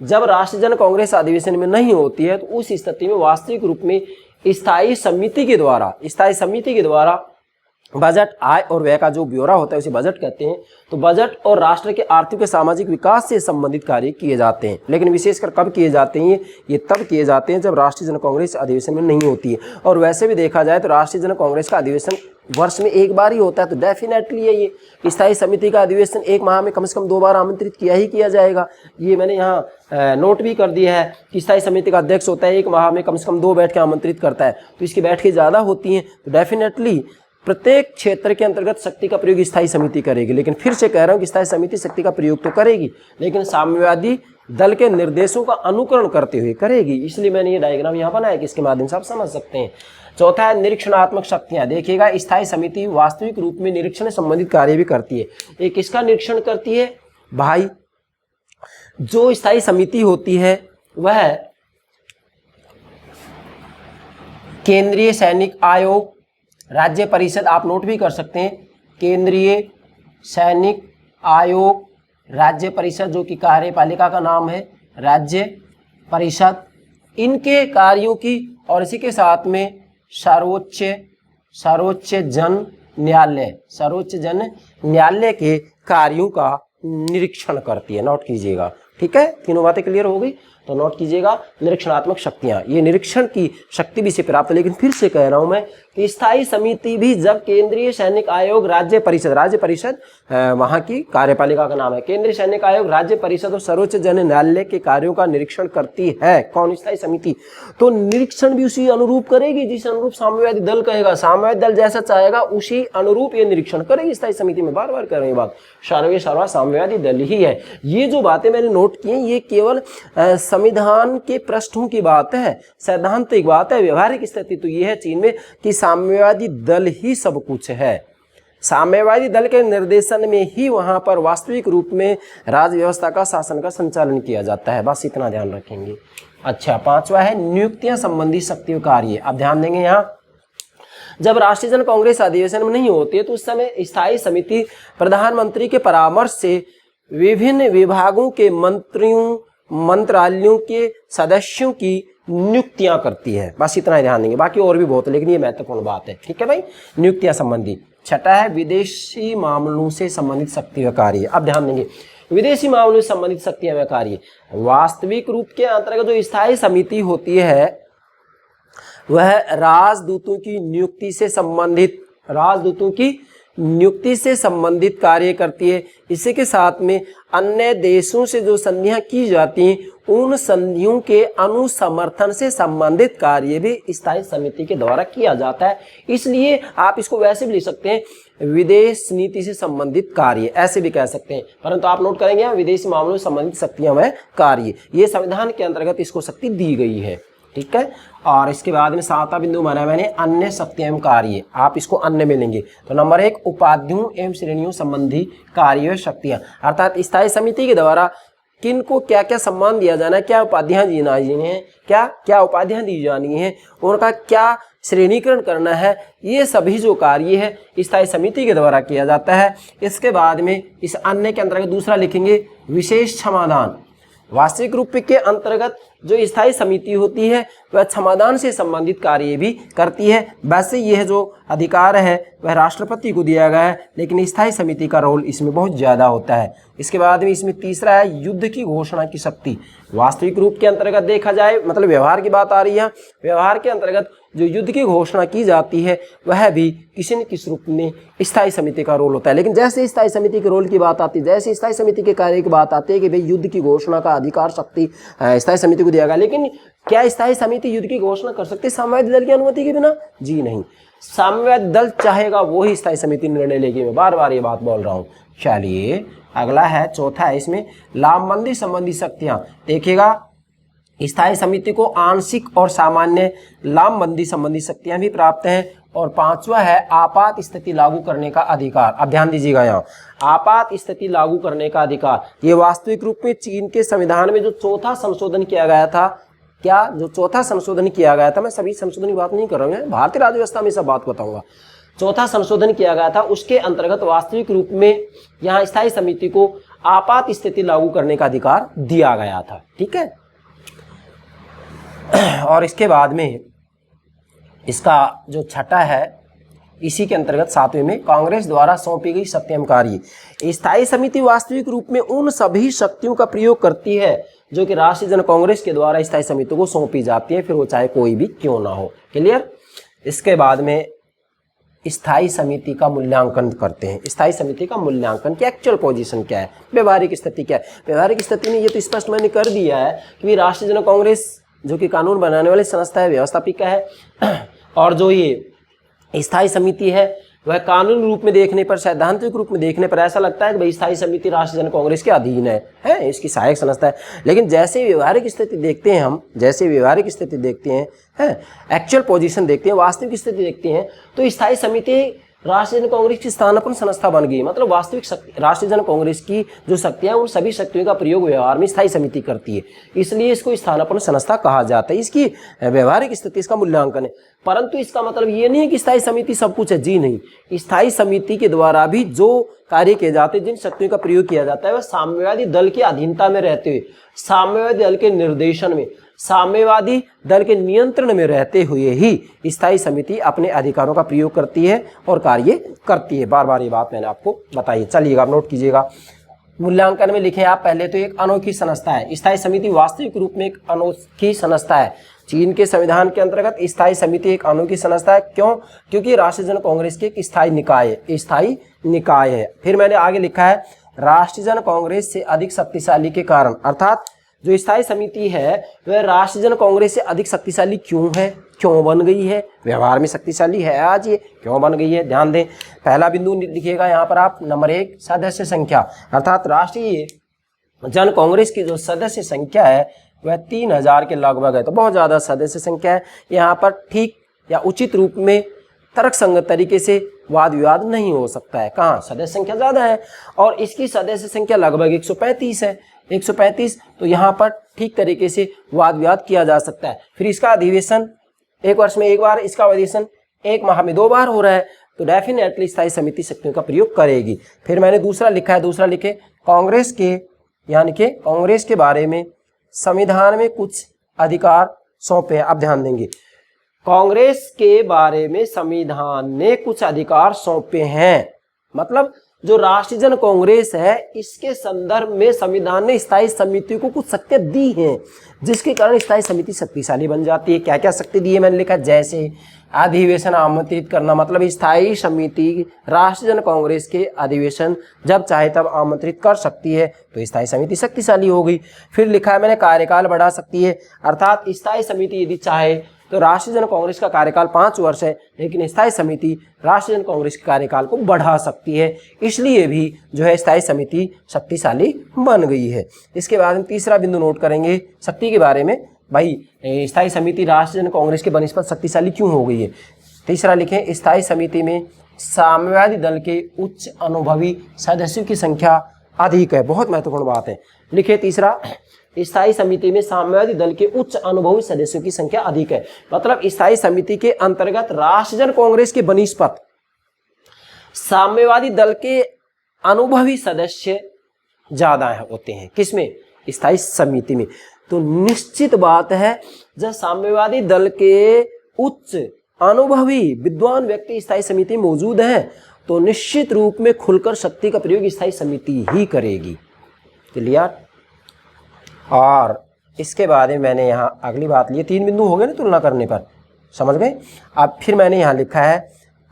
जब राष्ट्रीय जन कांग्रेस अधिवेशन में नहीं होती है तो उस स्थिति में वास्तविक रूप में स्थायी समिति के द्वारा बजट, आय और व्यय का जो ब्यौरा होता है उसे बजट कहते हैं। तो बजट और राष्ट्र के आर्थिक और सामाजिक विकास से संबंधित कार्य किए जाते हैं, लेकिन विशेषकर कब किए जाते हैं, ये तब किए जाते हैं जब राष्ट्रीय जन कांग्रेस अधिवेशन में नहीं होती है। और वैसे भी देखा जाए तो राष्ट्रीय जन कांग्रेस का अधिवेशन वर्ष में एक बार ही होता है, तो डेफिनेटली ये स्थायी समिति का अधिवेशन एक माह में कम से कम 2 बार आमंत्रित किया जाएगा। ये मैंने यहाँ नोट भी कर दिया है कि स्थायी समिति का अध्यक्ष होता है, एक माह में कम से कम 2 बैठकें आमंत्रित करता है, तो इसकी बैठकें ज़्यादा होती हैं। तो डेफिनेटली प्रत्येक क्षेत्र के अंतर्गत शक्ति का प्रयोग स्थायी समिति करेगी। लेकिन फिर से कह रहा हूँ कि स्थायी समिति शक्ति का प्रयोग तो करेगी, लेकिन साम्यवादी दल के निर्देशों का अनुकरण करते हुए करेगी। इसलिए मैंने ये डायग्राम यहाँ बनाया कि इसके माध्यम से आप समझ सकते हैं। चौथा है निरीक्षणात्मक शक्तियां। देखिएगा, स्थायी समिति वास्तविक रूप में निरीक्षण संबंधित कार्य भी करती है। एक किसका निरीक्षण करती है भाई, जो स्थायी समिति होती है वह केंद्रीय सैनिक आयोग, राज्य परिषद, आप नोट भी कर सकते हैं, केंद्रीय सैनिक आयोग, राज्य परिषद जो कि कार्यपालिका का नाम है राज्य परिषद, इनके कार्यों की, और इसी के साथ में सर्वोच्च जन न्यायालय के कार्यों का निरीक्षण करती है। नोट कीजिएगा, ठीक है, तीनों बातें क्लियर हो गई। तो नोट कीजिएगा, निरीक्षणात्मक शक्तियां, ये निरीक्षण की शक्ति भी से प्राप्त है। लेकिन फिर से कह रहा हूं मैं कि स्थायी समिति भी जब केंद्रीय सैनिक आयोग, राज्य परिषद वहां की कार्यपालिका का नाम है, केंद्रीय सैनिक आयोग, राज्य परिषद और सर्वोच्च जन न्यायालय के कार्यों का निरीक्षण करती है। कौन? स्थायी समिति। तो निरीक्षण भी उसी अनुरूप करेगी जिस अनुरूप साम्यवादी दल कहेगा। साम्यवादी दल जैसा चाहेगा उसी अनुरूप ये निरीक्षण करेगी स्थायी समिति में। बार बार कर रही हूँ बात, सर्वा साम्यवादी दल ही है। ये जो बातें मैंने नोट की हैं ये केवल संविधान के पृष्ठों की बात है, सैद्धांतिक बात है। व्यवहारिक स्थिति तो ये है चीन में कि साम्यवादी दल ही सब कुछ है। साम्यवादी दल के निर्देशन में ही वहां पर वास्तविक रूप में राज व्यवस्था का, शासन का संचालन किया जाता है। बस इतना ध्यान रखेंगे। अच्छा, पांचवा है नियुक्तियां संबंधी शक्तियों कार्य। अब ध्यान देंगे, यहाँ जब राष्ट्रीय जन कांग्रेस अधिवेशन में नहीं होती है तो उस समय स्थायी समिति प्रधानमंत्री के परामर्श से विभिन्न विभागों के मंत्रियों, मंत्रालयों के सदस्यों की नियुक्तियां करती है। बस इतना ही ध्यान देंगे, बाकी और भी बहुत है, लेकिन ये महत्वपूर्ण बात है। ठीक है भाई, नियुक्तियां संबंधी। छठा है विदेशी मामलों से संबंधित शक्ति व कार्य। अब ध्यान देंगे, विदेशी मामलों से संबंधित शक्तियां व कार्य वास्तविक रूप के अंतर्गत जो स्थायी समिति होती है वह राजदूतों की नियुक्ति से संबंधित कार्य करती है। इसी के साथ में अन्य देशों से जो संधियां की जाती हैं उन संधियों के अनुसमर्थन से संबंधित कार्य भी स्थायी समिति के द्वारा किया जाता है। इसलिए आप इसको वैसे भी लिख सकते हैं, विदेश नीति से संबंधित कार्य, ऐसे भी कह सकते हैं। परंतु आप नोट करेंगे विदेशी मामलों से संबंधित शक्तियां व कार्य, ये संविधान के अंतर्गत इसको शक्ति दी गई है। ठीक है, और इसके बाद में सातवां बिंदु माना मैंने अन्य शक्तियां एवं कार्य। आप इसको अन्य में लेंगे तो नंबर 1 उपाधियों एवं श्रेणियों संबंधी कार्य शक्तियां, अर्थात स्थायी समिति के द्वारा किनको क्या क्या सम्मान दिया जाना है, क्या उपाधियां दी जानी है, क्या उपाधियां दी जानी है, उनका क्या श्रेणीकरण करना है, ये सभी जो कार्य है स्थायी समिति के द्वारा किया जाता है। इसके बाद में इस अन्य के अंतर्गत दूसरा लिखेंगे विशेष क्षमादान। वास्तविक रूप के अंतर्गत जो स्थायी समिति होती है वह क्षमादान से संबंधित कार्य भी करती है। वैसे यह जो अधिकार है वह राष्ट्रपति को दिया गया है, लेकिन स्थायी समिति का रोल इसमें बहुत ज़्यादा होता है। इसके बाद में इसमें तीसरा है युद्ध की घोषणा की शक्ति। वास्तविक रूप के अंतर्गत देखा जाए, मतलब व्यवहार की बात आ रही है, व्यवहार के अंतर्गत जो युद्ध की घोषणा की जाती है वह भी किसी न किसी रूप में स्थायी समिति का रोल होता है। लेकिन जैसे स्थायी समिति के रोल की बात आती है, जैसे स्थायी समिति के कार्य की बात आती है कि भाई युद्ध की घोषणा का अधिकार शक्ति स्थायी समिति को दिया गया, लेकिन क्या स्थायी समिति युद्ध की घोषणा कर सकती है साम्यवादी दल की अनुमति के बिना? जी नहीं, साम्यवादी दल चाहेगा वो ही स्थायी समिति निर्णय लेगी। मैं बार बार ये बात बोल रहा हूँ। चलिए अगला है, चौथा है इसमें लामबंदी संबंधी शक्तियां। देखिएगा स्थायी समिति को आंशिक और सामान्य लामबंदी संबंधी शक्तियां भी प्राप्त हैं। और पांचवा है आपात स्थिति लागू करने का अधिकार। अब ध्यान दीजिएगा, यहाँ आपात स्थिति लागू करने का अधिकार ये वास्तविक रूप में चीन के संविधान में जो चौथा संशोधन किया गया था, क्या जो चौथा संशोधन किया गया था, मैं सभी संशोधन की बात नहीं कर रहा हूँ, भारतीय राज्य व्यवस्था में सब बात बताऊंगा। चौथा संशोधन किया गया था, उसके अंतर्गत वास्तविक रूप में यहाँ स्थायी समिति को आपात स्थिति लागू करने का अधिकार दिया गया था। ठीक है, और इसके बाद में इसका जो छठा है, इसी के अंतर्गत सातवें में कांग्रेस द्वारा सौंपी गई सत्यम कार्य। स्थायी समिति वास्तविक रूप में उन सभी शक्तियों का प्रयोग करती है जो कि राष्ट्रीय जन कांग्रेस के द्वारा स्थायी समिति को सौंपी जाती है, फिर वो चाहे कोई भी क्यों ना हो। क्लियर। इसके बाद में स्थायी समिति का मूल्यांकन करते हैं। स्थायी समिति का मूल्यांकन की एक्चुअल पोजीशन क्या है, व्यवहारिक स्थिति क्या है। व्यवहारिक स्थिति में ये तो स्पष्ट मैंने कर दिया है कि राष्ट्रीय जन कांग्रेस जो कि कानून बनाने वाली संस्था है, व्यवस्थापिका है, और जो ये स्थायी समिति है वह कानून रूप में देखने पर, सैद्धांतिक रूप में देखने पर ऐसा लगता है कि भाई स्थायी समिति राष्ट्रीय जन कांग्रेस के अधीन है, इसकी सहायक संस्था है। लेकिन जैसे व्यवहारिक स्थिति देखते हैं हम, जैसे व्यवहारिक स्थिति देखते हैं, एक्चुअल पोजीशन देखते हैं, वास्तविक स्थिति देखते हैं, तो स्थायी समिति राष्ट्रीय जन कांग्रेस की स्थानापन्न संस्था बन गई। मतलब वास्तविक राष्ट्रीय जन कांग्रेस की जो शक्तियां, उन सभी शक्तियों का प्रयोग व्यवहार में स्थायी समिति करती है, इसलिए इसको स्थानापन्न संस्था कहा जाता है। इसकी व्यवहारिक स्थिति, इसका मूल्यांकन है। परंतु इसका मतलब ये नहीं है कि स्थायी समिति सब कुछ है, जी नहीं। स्थायी समिति के द्वारा भी जो कार्य किए जाते हैं, जिन शक्तियों का प्रयोग किया जाता है, वह साम्यवादी दल की अधीनता में रहते हुए, साम्यवादी दल के निर्देशन में, साम्यवादी दल के नियंत्रण में रहते हुए ही स्थायी समिति अपने अधिकारों का प्रयोग करती है और कार्य करती है। बार बार ये बात मैंने आपको बताई। चलिएगा, नोट कीजिएगा। मूल्यांकन में लिखे आप पहले तो एक अनोखी संस्था है। स्थायी समिति वास्तविक रूप में एक अनोखी संस्था है। चीन के संविधान के अंतर्गत स्थायी समिति एक अनोखी संस्था है। क्यों? क्योंकि राष्ट्रीय जन कांग्रेस की एक स्थायी निकाय है। फिर मैंने आगे लिखा है राष्ट्रीय जन कांग्रेस से अधिक शक्तिशाली के कारण, अर्थात जो स्थायी समिति है वह राष्ट्रीय जन कांग्रेस से अधिक शक्तिशाली क्यों है, क्यों बन गई है, व्यवहार में शक्तिशाली है आज ये, क्यों बन गई है, ध्यान दें। पहला बिंदु लिखिएगा यहाँ पर आप, नंबर 1 सदस्य संख्या, अर्थात राष्ट्रीय जन कांग्रेस की जो सदस्य संख्या है वह 3000 के लगभग है। तो बहुत ज़्यादा सदस्य संख्या है। यहाँ पर ठीक या उचित रूप में तर्कसंगत तरीके से वाद विवाद नहीं हो सकता है। कहाँ? सदस्य संख्या ज़्यादा है और इसकी सदस्य संख्या लगभग 135 है, 135। तो यहाँ पर ठीक तरीके से वाद विवाद किया जा सकता है। फिर इसका अधिवेशन 1 वर्ष में 1 बार, इसका अधिवेशन 1 माह में 2 बार हो रहा है, तो डेफिनेटली स्थायी समिति शक्तियों का प्रयोग करेगी। फिर मैंने दूसरा लिखा है, दूसरा लिखे कांग्रेस के, यानी कि कांग्रेस के बारे में संविधान में कुछ अधिकार सौंपे हैं। अब ध्यान देंगे, कांग्रेस के बारे में संविधान ने कुछ अधिकार सौंपे हैं। मतलब जो राष्ट्रीय जन कांग्रेस है, इसके संदर्भ में संविधान ने स्थायी समिति को कुछ शक्तियां दी हैं, जिसके कारण स्थायी समिति शक्तिशाली बन जाती है। क्या क्या शक्ति दी है मैंने लिखा, जैसे अधिवेशन आमंत्रित करना, मतलब स्थायी समिति राष्ट्रीय जन कांग्रेस के अधिवेशन जब चाहे तब आमंत्रित कर सकती है, तो स्थायी समिति शक्तिशाली हो गई। फिर लिखा है मैंने कार्यकाल बढ़ा सकती है, अर्थात स्थायी समिति यदि चाहे तो राष्ट्रीय जन कांग्रेस का कार्यकाल 5 वर्ष है, लेकिन स्थायी समिति राष्ट्रीय जन कांग्रेस के कार्यकाल को बढ़ा सकती है, इसलिए भी जो है स्थायी समिति शक्तिशाली बन गई है। इसके बाद हम तीसरा बिंदु नोट करेंगे शक्ति के बारे में। भाई स्थायी समिति राष्ट्रीय जन कांग्रेस के बनिस्पत शक्तिशाली क्यों हो गई है? तीसरा लिखें, स्थायी समिति में साम्यवादी दल के उच्च अनुभवी सदस्यों की संख्या अधिक है। बहुत महत्वपूर्ण बात है। लिखे तीसरा, स्थायी समिति में साम्यवादी दल के उच्च अनुभवी सदस्यों की संख्या अधिक है। मतलब स्थायी समिति के अंतर्गत राष्ट्रीय जन कांग्रेस के बनिस्पत साम्यवादी दल के अनुभवी सदस्य ज्यादा होते हैं। किसमें? स्थायी समिति में। तो निश्चित बात है, जब साम्यवादी दल के उच्च अनुभवी विद्वान व्यक्ति स्थायी समिति में मौजूद हैं, तो निश्चित रूप में खुलकर शक्ति का प्रयोग स्थायी समिति ही करेगी। क्लियर? और इसके बाद में मैंने यहाँ अगली बात ली, 3 बिंदु हो गए ना तुलना करने पर। समझ गए। अब फिर मैंने यहाँ लिखा है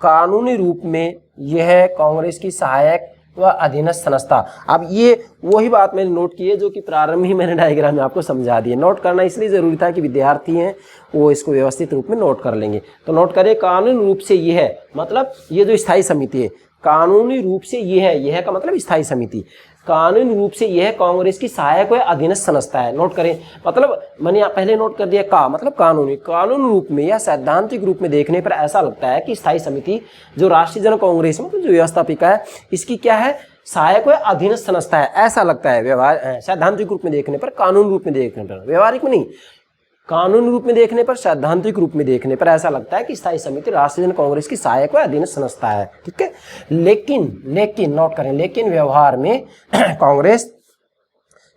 कानूनी रूप में यह कांग्रेस की सहायक व अधीनस्थ संस्था। अब ये वही बात मैंने नोट की है जो कि प्रारंभ ही मैंने डायग्राम में आपको समझा दी है। नोट करना इसलिए जरूरी था कि विद्यार्थी हैं वो इसको व्यवस्थित रूप में नोट कर लेंगे। तो नोट करें, कानूनी रूप से ये है, मतलब ये जो स्थायी समिति है, कानूनी रूप से ये है, यह का मतलब स्थायी समिति, कानूनी रूप से यह कांग्रेस की सहायक व अधीनस्थ संस्था है। नोट करें, मतलब मैंने यहाँ पहले नोट कर दिया का मतलब कानूनी, कानूनी रूप में या सैद्धांतिक रूप में देखने पर ऐसा लगता है कि स्थायी समिति जो राष्ट्रीय जन कांग्रेस में जो व्यवस्थापिका है, इसकी क्या है, सहायक व अधीनस्थ संस्था है, ऐसा लगता है। व्यवहार सैद्धांतिक रूप में देखने पर, कानूनी रूप में देखने पर, व्यवहारिक में नहीं, कानूनी रूप में देखने पर, सैद्धांतिक रूप में देखने पर ऐसा लगता है कि स्थायी समिति राष्ट्रीय जन कांग्रेस की सहायक व अधीनस्थ संस्था है। ठीक है, लेकिन नोट करें, लेकिन व्यवहार में कांग्रेस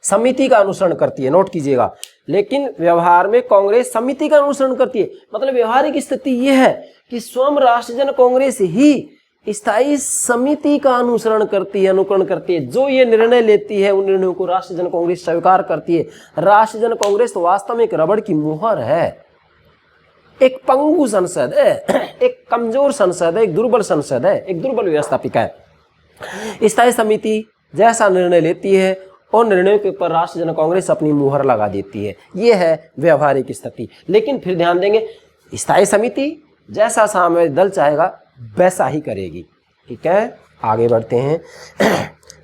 समिति का अनुसरण करती है। नोट कीजिएगा, लेकिन व्यवहार में कांग्रेस समिति का अनुसरण करती है। मतलब व्यवहारिक स्थिति यह है कि स्वयं राष्ट्रीय जन कांग्रेस ही स्थायी समिति का अनुसरण करती है, अनुकरण करती है। जो ये निर्णय लेती है उन निर्णयों को राष्ट्रीय जन कांग्रेस स्वीकार करती है। राष्ट्रीय जन कांग्रेस तो वास्तव में एक रबड़ की मुहर है, एक पंगु संसद है, एक कमजोर संसद है, एक दुर्बल संसद है, एक दुर्बल व्यवस्थापिका है। स्थायी समिति जैसा निर्णय लेती है और निर्णयों के ऊपर राष्ट्रीय जन कांग्रेस अपनी मुहर लगा देती है। ये है व्यवहारिक स्थिति। लेकिन फिर ध्यान देंगे, स्थायी समिति जैसा सामवेदी दल चाहेगा वैसा ही करेगी। ठीक है, आगे बढ़ते हैं।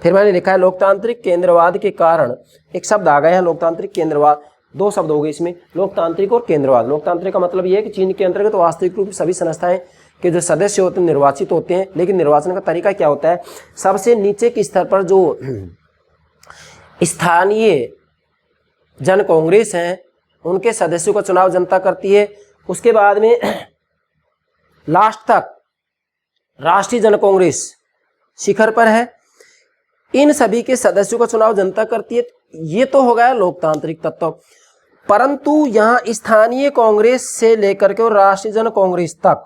फिर मैंने लिखा है लोकतांत्रिक केंद्रवाद के कारण, एक शब्द आ गया है लोकतांत्रिक केंद्रवाद, दो शब्द हो गए इसमें, लोकतांत्रिक और केंद्रवाद। लोकतांत्रिक का मतलब यह है कि चीन के अंतर्गत वास्तविक रूप में सभी संस्थाएं के जो सदस्य होते हैं निर्वाचित होते हैं। लेकिन निर्वाचन का तरीका क्या होता है, सबसे नीचे के स्तर पर जो स्थानीय जन कांग्रेस हैं उनके सदस्यों का चुनाव जनता करती है। उसके बाद में लास्ट तक राष्ट्रीय जन कांग्रेस शिखर पर है, इन सभी के सदस्यों का चुनाव जनता करती है। ये तो हो गया लोकतांत्रिक तत्व। परंतु यहाँ स्थानीय कांग्रेस से लेकर के और राष्ट्रीय जन कांग्रेस तक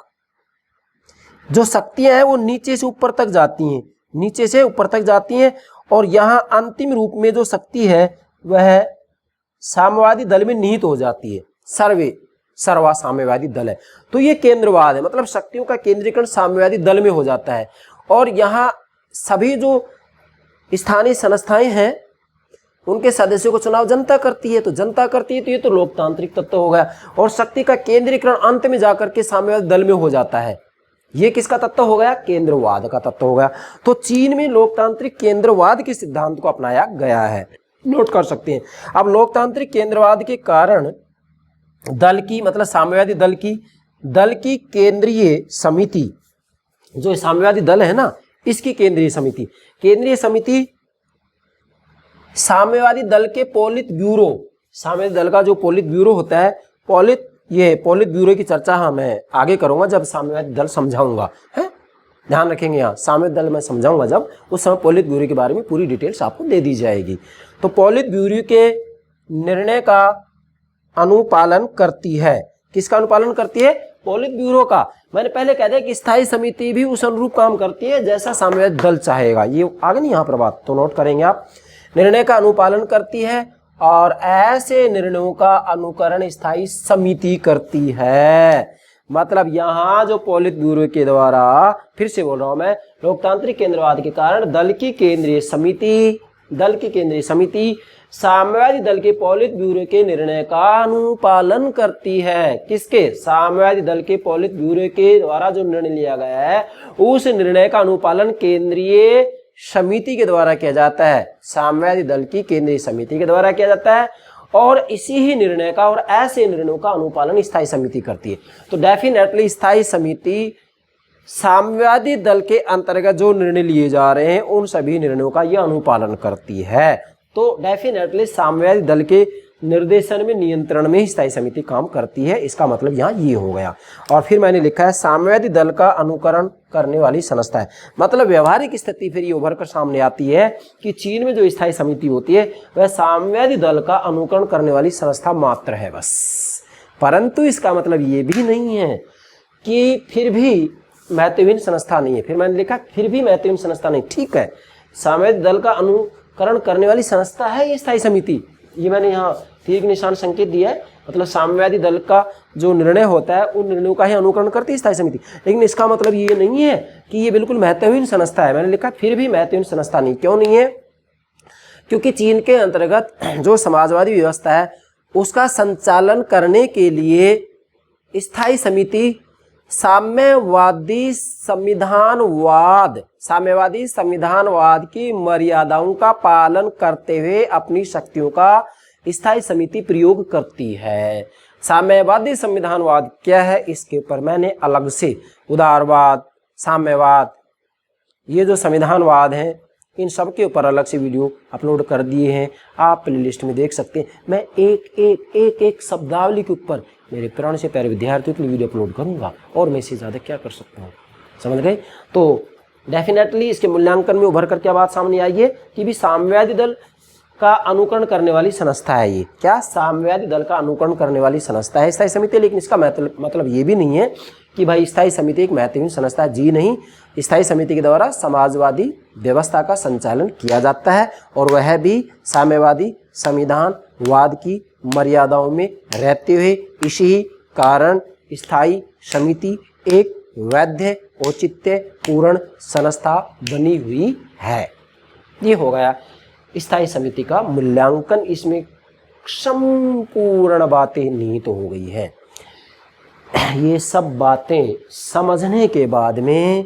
जो शक्तियां हैं वो नीचे से ऊपर तक जाती हैं, नीचे से ऊपर तक जाती हैं। और यहाँ अंतिम रूप में जो शक्ति है वह साम्यवादी दल में निहित हो जाती है। सर्वा साम्यवादी दल है। तो ये केंद्रवाद है, मतलब शक्तियों का केंद्रीकरण साम्यवादी दल में हो जाता है। और यहाँ सभी जो स्थानीय संस्थाएं हैं उनके सदस्यों को चुनाव जनता करती है। तो जनता करती है तो ये तो लोकतांत्रिक तत्व हो गया। और शक्ति का केंद्रीकरण अंत में जाकर के साम्यवादी दल में हो जाता है। ये किसका तत्व हो गया, केंद्रवाद का तत्व हो गया। तो चीन में लोकतांत्रिक केंद्रवाद के सिद्धांत को अपनाया गया है, नोट कर सकते हैं। अब लोकतांत्रिक केंद्रवाद के कारण दल की, मतलब साम्यवादी दल की केंद्रीय समिति, जो साम्यवादी दल है ना, इसकी केंद्रीय समिति साम्यवादी दल के पोलित ब्यूरो, साम्यवादी दल का जो पोलित ब्यूरो होता है, पोलित ब्यूरो की चर्चा मैं आगे करूंगा जब साम्यवादी दल समझाऊंगा, है, ध्यान रखेंगे। यहाँ साम्यवादी दल मैं समझाऊंगा जब, उस समय पोलित ब्यूरो के बारे में पूरी डिटेल्स आपको दे दी जाएगी। तो पोलित ब्यूरो के निर्णय का अनुपालन करती है। किसका अनुपालन करती है, पोलित ब्यूरो का। मैंने पहले कह दिया कि स्थायी समिति भी उस अनुरूप काम करती है जैसा साम्यवादी दल चाहेगा। ये आगे नहीं यहाँ पर बात, तो नोट करेंगे आप। निर्णय का अनुपालन करती है और ऐसे निर्णयों का अनुकरण स्थायी समिति करती है। मतलब यहाँ जो पोलित ब्यूरो के द्वारा, फिर से बोल रहा हूं मैं, लोकतांत्रिक केंद्रवाद के कारण दल की केंद्रीय समिति साम्यवादी दल के पोलित ब्यूरो के निर्णय का अनुपालन करती है। किसके, साम्यवादी दल के पोलित ब्यूरो के द्वारा जो निर्णय लिया गया है उस निर्णय का अनुपालन केंद्रीय समिति के द्वारा किया जाता है, साम्यवादी दल की केंद्रीय समिति के द्वारा किया जाता है। और इसी ही निर्णय का और ऐसे निर्णयों का अनुपालन स्थायी समिति करती है। तो डेफिनेटली स्थायी समिति साम्यवादी दल के अंतर्गत जो निर्णय लिए जा रहे हैं उन सभी निर्णयों का यह अनुपालन करती है। तो डेफिनेटली साम्यवादी दल के निर्देशन में, नियंत्रण में ही स्थायी समिति काम करती है। इसका मतलब यहाँ ये हो गया। और फिर मैंने लिखा है साम्यवादी दल का अनुकरण करने वाली संस्था है। मतलब व्यवहारिक स्थिति फिर ये उभर कर सामने आती है कि चीन में जो स्थायी समिति होती है वह साम्यवादी दल का अनुकरण करने वाली संस्था मात्र है बस। परंतु इसका मतलब ये भी नहीं है कि फिर भी महत्वहीन संस्था नहीं है। फिर मैंने लिखा फिर भी महत्वहीन संस्था नहीं, ठीक है, साम्यवादी दल का अनुकरण करने वाली संस्था है ये स्थायी समिति। ये मैंने यहाँ तीर के निशान संकेत दिया है, मतलब साम्यवादी दल का जो निर्णय होता है उन निर्णयों का ही अनुकरण करती है स्थायी समिति। लेकिन इसका मतलब ये नहीं है कि ये बिल्कुल महत्वहीन संस्था है। मैंने लिखा फिर भी महत्वहीन संस्था नहीं। क्यों नहीं है? क्योंकि चीन के अंतर्गत जो समाजवादी व्यवस्था है उसका संचालन करने के लिए स्थायी समिति साम्यवादी संविधानवाद की मर्यादाओं का पालन करते हुए अपनी शक्तियों का स्थायी समिति प्रयोग करती है। साम्यवादी संविधानवाद क्या है, इसके ऊपर मैंने अलग से उदारवाद, साम्यवाद, ये जो संविधानवाद हैं इन सब के ऊपर अलग से वीडियो अपलोड कर दिए हैं, आप प्लेलिस्ट में देख सकते हैं। मैं एक शब्दावली के ऊपर मेरे प्राण से प्यारे विद्यार्थियों के लिए वीडियो अपलोड करूंगा, और मैं इससे ज़्यादा क्या कर सकता हूँ, समझ गए? तो डेफिनेटली इसके मूल्यांकन में उभर कर क्या बात सामने आई है कि भी साम्यवादी दल का अनुकरण करने वाली संस्था है। ये क्या साम्यवादी दल का अनुकरण करने वाली संस्था है स्थायी समिति। लेकिन इसका मतलब ये भी नहीं है कि भाई स्थायी समिति एक महत्वहीन संस्था है। जी नहीं, स्थायी समिति के द्वारा समाजवादी व्यवस्था का संचालन किया जाता है, और वह भी साम्यवादी संविधानवाद की मर्यादाओं में रहते हुए। इसी कारण स्थायी समिति एक वैध औचित्य पूर्ण संस्था बनी हुई है। ये हो गया स्थायी समिति का मूल्यांकन। इसमें संपूर्ण बातें निहित हो गई हैं। ये सब बातें समझने के बाद में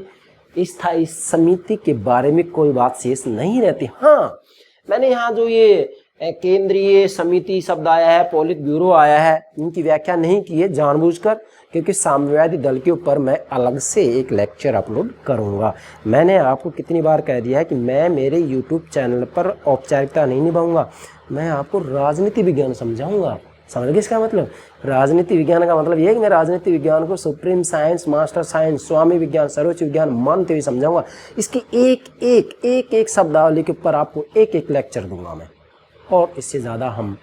स्थायी समिति के बारे में कोई बात शेष नहीं रहती। हाँ, मैंने यहाँ जो ये केंद्रीय समिति शब्द आया है, पॉलिट ब्यूरो आया है, इनकी व्याख्या नहीं की है जानबूझकर, क्योंकि साम्यवादी दल के ऊपर मैं अलग से एक लेक्चर अपलोड करूंगा। मैंने आपको कितनी बार कह दिया है कि मैं मेरे YouTube चैनल पर औपचारिकता नहीं निभाऊंगा, मैं आपको राजनीति विज्ञान समझाऊंगा। समझ गए इसका मतलब? राजनीति विज्ञान का मतलब ये है कि मैं राजनीति विज्ञान को सुप्रीम साइंस, मास्टर साइंस, स्वामी विज्ञान, सर्वोच्च विज्ञान मानते हुए समझाऊंगा। इसकी एक शब्दावली के ऊपर आपको एक लेक्चर दूंगा मैं, और इससे ज़्यादा हम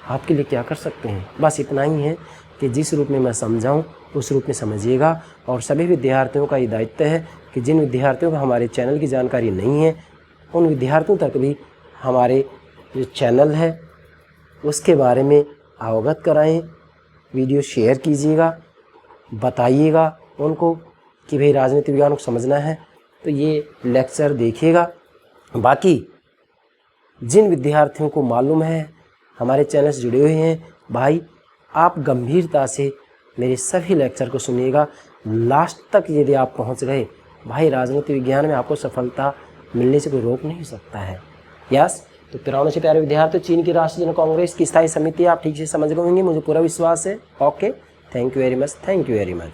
आपके लिए क्या कर सकते हैं। बस इतना ही है कि जिस रूप में मैं समझाऊँ उस रूप में समझिएगा। और सभी विद्यार्थियों का ये दायित्व है कि जिन विद्यार्थियों को हमारे चैनल की जानकारी नहीं है उन विद्यार्थियों तक भी हमारे जो चैनल है उसके बारे में अवगत कराएं। वीडियो शेयर कीजिएगा, बताइएगा उनको कि भाई राजनीति विज्ञान को समझना है तो ये लेक्चर देखिएगा। बाकी जिन विद्यार्थियों को मालूम है हमारे चैनल से जुड़े हुए हैं, भाई आप गंभीरता से मेरे सभी लेक्चर को सुनिएगा लास्ट तक। यदि आप पहुंच गए, भाई राजनीति विज्ञान में आपको सफलता मिलने से कोई रोक नहीं सकता है। यस, तो पिरानों से प्यारे विद्यार्थी, चीन की राष्ट्रीय जन कांग्रेस की स्थायी समिति आप ठीक से समझ गए होंगे, मुझे पूरा विश्वास है। Okay, thank you very much.